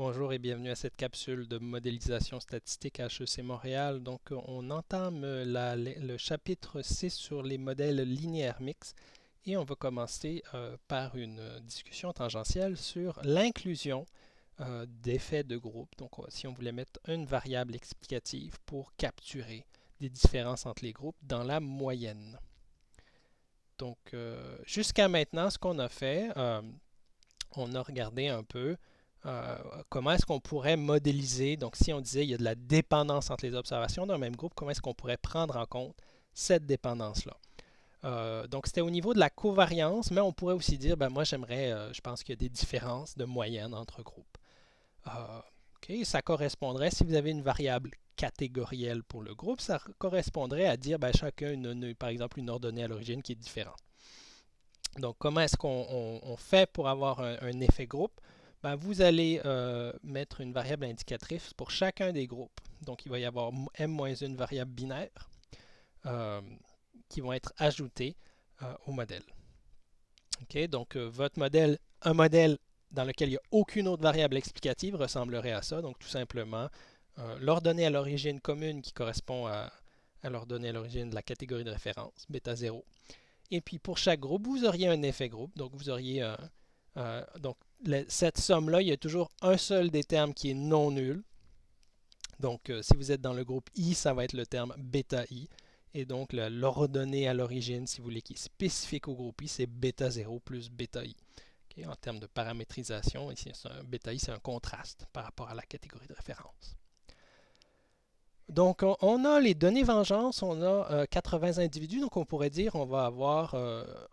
Bonjour et bienvenue à cette capsule de modélisation statistique à HEC Montréal. Donc, on entame le chapitre 6 sur les modèles linéaires mixtes et on va commencer par une discussion tangentielle sur l'inclusion d'effets de groupe. Donc, si on voulait mettre une variable explicative pour capturer des différences entre les groupes dans la moyenne. Donc, jusqu'à maintenant, ce qu'on a fait, on a regardé un peu comment est-ce qu'on pourrait modéliser, donc si on disait il y a de la dépendance entre les observations d'un même groupe, comment est-ce qu'on pourrait prendre en compte cette dépendance-là. Donc c'était au niveau de la covariance, mais on pourrait aussi dire, ben moi j'aimerais, je pense qu'il y a des différences de moyenne entre groupes. OK, ça correspondrait, si vous avez une variable catégorielle pour le groupe, ça correspondrait à dire ben, chacun, par exemple, une ordonnée à l'origine qui est différente. Donc, comment est-ce qu'on fait pour avoir un effet groupe? Ben, vous allez mettre une variable indicatrice pour chacun des groupes. Donc, il va y avoir m-1 variable binaire euh, qui vont être ajoutées au modèle. OK? Donc, votre modèle, un modèle dans lequel il n'y a aucune autre variable explicative ressemblerait à ça. Donc, tout simplement, l'ordonnée à l'origine commune qui correspond à l'ordonnée à l'origine de la catégorie de référence, bêta 0. Et puis pour chaque groupe, vous auriez un effet groupe. Donc vous auriez cette somme-là, il y a toujours un seul des termes qui est non nul. Donc si vous êtes dans le groupe I, ça va être le terme bêta I. Et donc l'ordonnée à l'origine, si vous voulez, qui est spécifique au groupe I, c'est bêta 0 plus bêta I. Okay? En termes de paramétrisation, ici, bêta I, c'est un contraste par rapport à la catégorie de référence. Donc, on a les données vengeance, on a 80 individus, donc on pourrait dire on va avoir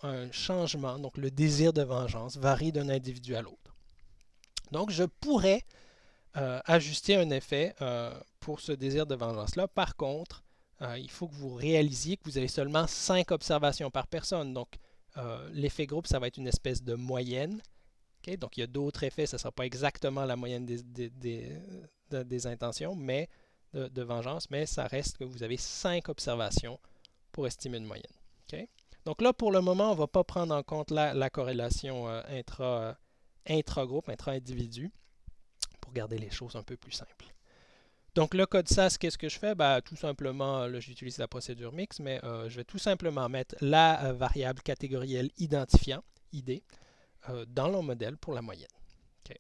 un changement, donc le désir de vengeance varie d'un individu à l'autre. Donc, je pourrais ajuster un effet pour ce désir de vengeance-là. Par contre, il faut que vous réalisiez que vous avez seulement 5 observations par personne. Donc, l'effet groupe, ça va être une espèce de moyenne. Okay? Donc, il y a d'autres effets, ça ne sera pas exactement la moyenne des intentions, mais de vengeance, mais ça reste que vous avez 5 observations pour estimer une moyenne. Okay? Donc là, pour le moment, on ne va pas prendre en compte la corrélation intra-groupe, intra-individu, pour garder les choses un peu plus simples. Donc le code SAS, qu'est-ce que je fais? Ben, tout simplement, là j'utilise la procédure mix, mais je vais tout simplement mettre la variable catégorielle identifiant, ID, dans le modèle pour la moyenne. Okay?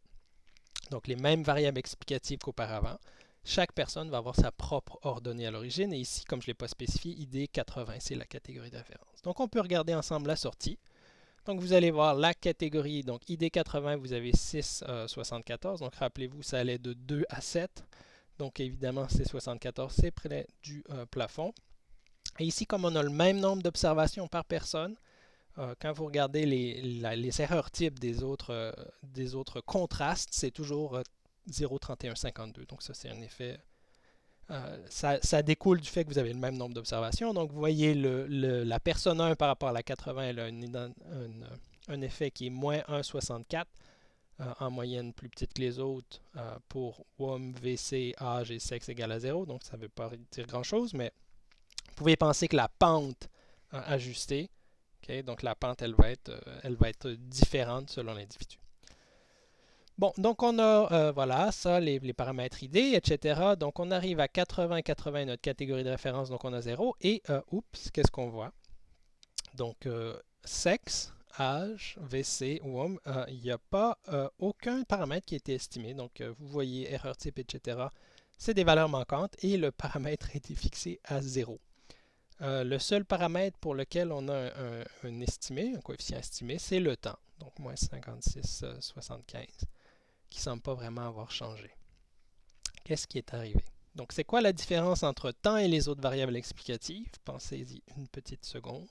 Donc les mêmes variables explicatives qu'auparavant. Chaque personne va avoir sa propre ordonnée à l'origine. Et ici, comme je ne l'ai pas spécifié, ID 80, c'est la catégorie de référence. Donc, on peut regarder ensemble la sortie. Donc, vous allez voir la catégorie. Donc, ID 80, vous avez 6,74. Donc, rappelez-vous, ça allait de 2 à 7. Donc, évidemment, c'est 74, c'est près du plafond. Et ici, comme on a le même nombre d'observations par personne, quand vous regardez les erreurs types des autres contrastes, c'est toujours 0,3152. Donc ça, c'est un effet. Ça découle du fait que vous avez le même nombre d'observations. Donc vous voyez la personne 1 par rapport à la 80, elle a un effet qui est moins 1,64, en moyenne plus petite que les autres, pour WOM, VC, âge et sexe égal à 0. Donc ça ne veut pas dire grand-chose, mais vous pouvez penser que la pente ajustée, okay, donc la pente, elle va être différente selon l'individu. Bon, donc on a, voilà, ça, les paramètres ID, etc. Donc on arrive à 80, 80, notre catégorie de référence, donc on a 0. Et, oups, qu'est-ce qu'on voit? Donc, sexe, âge, VC, WOM, il n'y a pas aucun paramètre qui a été estimé. Donc, vous voyez, erreur type, etc. C'est des valeurs manquantes et le paramètre a été fixé à 0. Le seul paramètre pour lequel on a un estimé, un coefficient estimé, c'est le temps. Donc, moins 56,75, qui ne semble pas vraiment avoir changé. Qu'est-ce qui est arrivé? Donc, c'est quoi la différence entre temps et les autres variables explicatives? Pensez-y une petite seconde.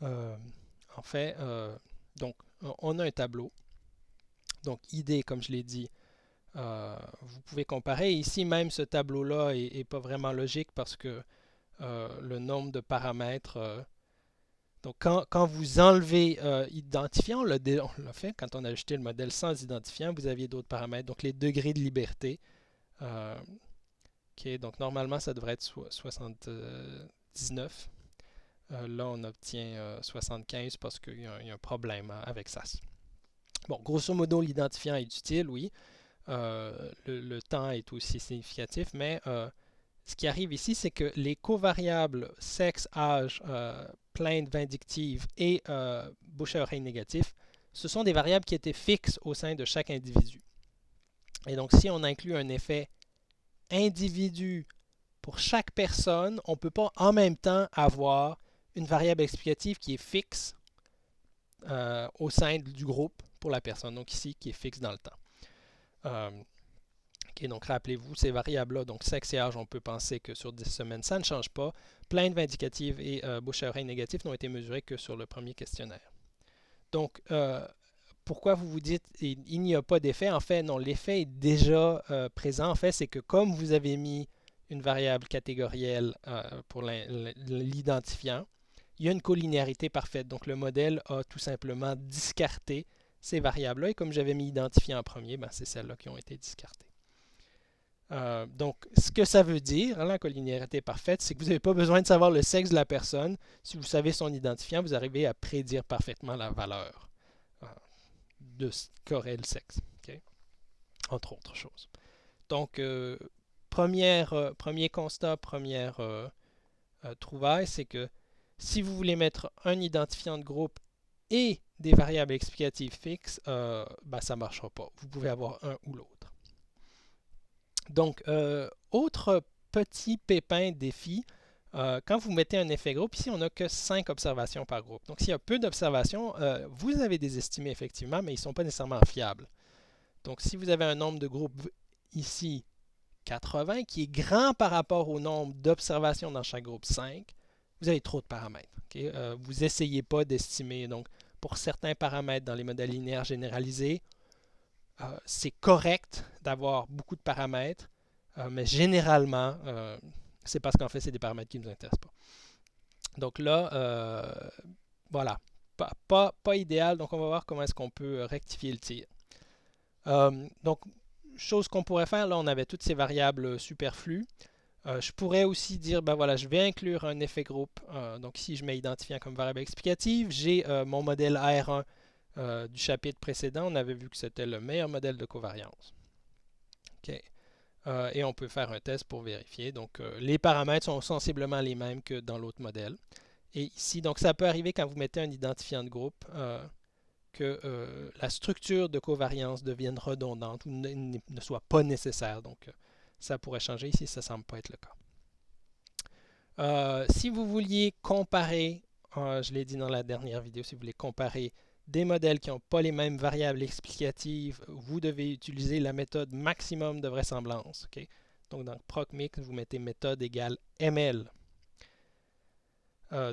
En fait, donc, on a un tableau. Donc, ID, comme je l'ai dit, vous pouvez comparer. Ici, même ce tableau-là n'est pas vraiment logique parce que le nombre de paramètres. Donc, quand vous enlevez identifiant, on l'a fait quand on a ajouté le modèle sans identifiant, vous aviez d'autres paramètres. Donc, les degrés de liberté. Okay, donc, normalement, ça devrait être 79. Là, on obtient 75 parce qu'il y a un problème avec SAS. Bon, grosso modo, l'identifiant est utile, oui. le temps est aussi significatif, mais ce qui arrive ici, c'est que les covariables sexe, âge, plainte vindictive et bouche à oreille négatif, ce sont des variables qui étaient fixes au sein de chaque individu. Et donc, si on inclut un effet individu pour chaque personne, on ne peut pas en même temps avoir une variable explicative qui est fixe au sein du groupe pour la personne, donc ici, qui est fixe dans le temps. Okay, donc rappelez-vous, ces variables-là, donc sexe et âge, on peut penser que sur 10 semaines, ça ne change pas. Plainte vindicative et bouche à oreille négatif n'ont été mesurés que sur le premier questionnaire. Donc, pourquoi vous vous dites il n'y a pas d'effet? En fait, non, l'effet est déjà présent. En fait, c'est que comme vous avez mis une variable catégorielle pour l'identifiant, il y a une collinéarité parfaite. Donc, le modèle a tout simplement discarté ces variables-là. Et comme j'avais mis identifiant en premier, ben, c'est celles-là qui ont été discartées. Donc, ce que ça veut dire, la collinéarité parfaite, c'est que vous n'avez pas besoin de savoir le sexe de la personne. Si vous savez son identifiant, vous arrivez à prédire parfaitement la valeur de ce qu'aurait le sexe, okay? Entre autres choses. Donc, premier constat, première trouvaille, c'est que si vous voulez mettre un identifiant de groupe et des variables explicatives fixes, ben, ça ne marchera pas. Vous pouvez avoir un ou l'autre. Donc, autre petit pépin défi, quand vous mettez un effet groupe, ici on n'a que 5 observations par groupe. Donc s'il y a peu d'observations, vous avez des estimés effectivement, mais ils ne sont pas nécessairement fiables. Donc si vous avez un nombre de groupes ici 80, qui est grand par rapport au nombre d'observations dans chaque groupe 5, vous avez trop de paramètres. Okay? Vous n'essayez pas d'estimer. Donc pour certains paramètres dans les modèles linéaires généralisés, c'est correct d'avoir beaucoup de paramètres, mais généralement, c'est parce qu'en fait, c'est des paramètres qui ne nous intéressent pas. Donc là, voilà, pas idéal. Donc on va voir comment est-ce qu'on peut rectifier le tir. Donc, chose qu'on pourrait faire, là, on avait toutes ces variables superflues. Je pourrais aussi dire, ben voilà, je vais inclure un effet groupe. Donc ici, je mets identifiant comme variable explicative. J'ai mon modèle AR1 du chapitre précédent, on avait vu que c'était le meilleur modèle de covariance. Okay. Et on peut faire un test pour vérifier. Donc, les paramètres sont sensiblement les mêmes que dans l'autre modèle. Et ici, donc ça peut arriver quand vous mettez un identifiant de groupe que la structure de covariance devienne redondante ou ne soit pas nécessaire. Donc, ça pourrait changer. Ici, ça ne semble pas être le cas. Si vous vouliez comparer, je l'ai dit dans la dernière vidéo, si vous voulez comparer des modèles qui n'ont pas les mêmes variables explicatives, vous devez utiliser la méthode maximum de vraisemblance. Okay? Donc dans ProcMix, vous mettez méthode égale ML.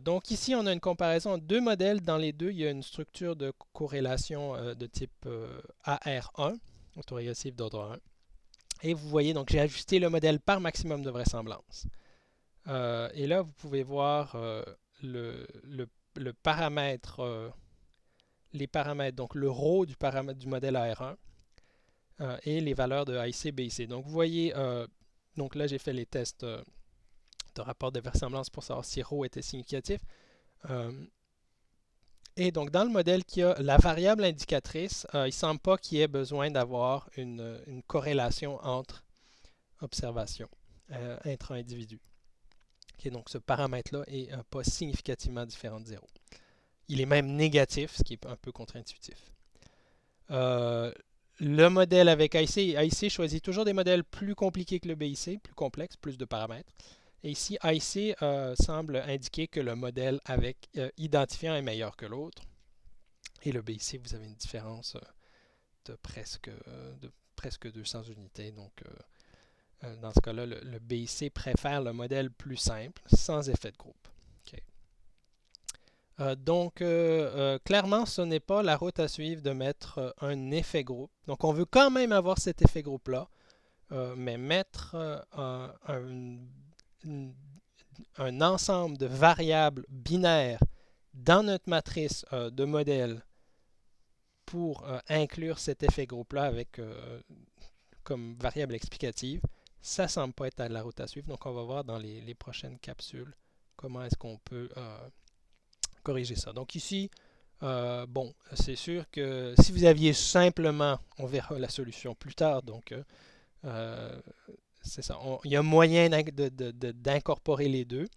Donc ici, on a une comparaison entre deux modèles. Dans les deux, il y a une structure de corrélation de type AR1, autorégressif d'ordre 1. Et vous voyez, donc j'ai ajusté le modèle par maximum de vraisemblance. Et là, vous pouvez voir le paramètre les paramètres, donc le ρ du paramètre du modèle AR1 et les valeurs de AIC, BIC. Donc vous voyez, donc là j'ai fait les tests de rapport de vraisemblance pour savoir si ρ était significatif. Et donc dans le modèle qui a la variable indicatrice, il ne semble pas qu'il y ait besoin d'avoir une corrélation entre observations intra-individus. Okay, donc ce paramètre-là est pas significativement différent de 0. Il est même négatif, ce qui est un peu contre-intuitif. Le modèle avec AIC choisit toujours des modèles plus compliqués que le BIC, plus complexes, plus de paramètres. Et ici, AIC semble indiquer que le modèle avec identifiant est meilleur que l'autre. Et le BIC, vous avez une différence de presque 200 unités. Donc, dans ce cas-là, le BIC préfère le modèle plus simple, sans effet de groupe. Donc, clairement, ce n'est pas la route à suivre de mettre un effet groupe. Donc, on veut quand même avoir cet effet groupe-là, mais mettre un ensemble de variables binaires dans notre matrice de modèle pour inclure cet effet groupe-là avec comme variable explicative, ça ne semble pas être la route à suivre. Donc, on va voir dans les prochaines capsules comment est-ce qu'on peut corriger ça. Donc ici, Bon, c'est sûr que si vous aviez simplement, on verra la solution plus tard, donc euh, c'est ça. Il y a moyen d'incorporer les deux.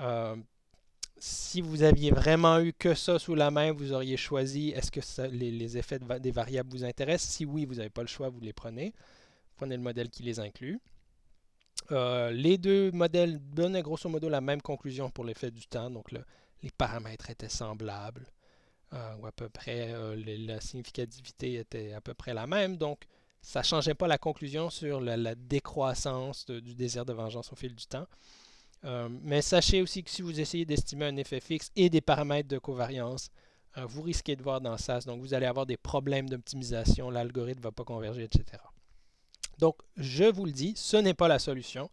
Euh, Si vous aviez vraiment eu que ça sous la main, vous auriez choisi est-ce que les effets des variables vous intéressent. Si oui, vous n'avez pas le choix, vous les prenez. Prenez le modèle qui les inclut. Les deux modèles donnaient grosso modo la même conclusion pour l'effet du temps. Donc les paramètres étaient semblables, ou à peu près la significativité était à peu près la même. Donc ça ne changeait pas la conclusion sur la décroissance du désir de vengeance au fil du temps. Mais sachez aussi que si vous essayez d'estimer un effet fixe et des paramètres de covariance, vous risquez de voir dans SAS. Donc, vous allez avoir des problèmes d'optimisation, l'algorithme ne va pas converger, etc. Donc, je vous le dis, ce n'est pas la solution.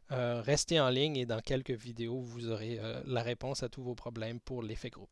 Restez en ligne et dans quelques vidéos, vous aurez la réponse à tous vos problèmes pour l'effet groupe.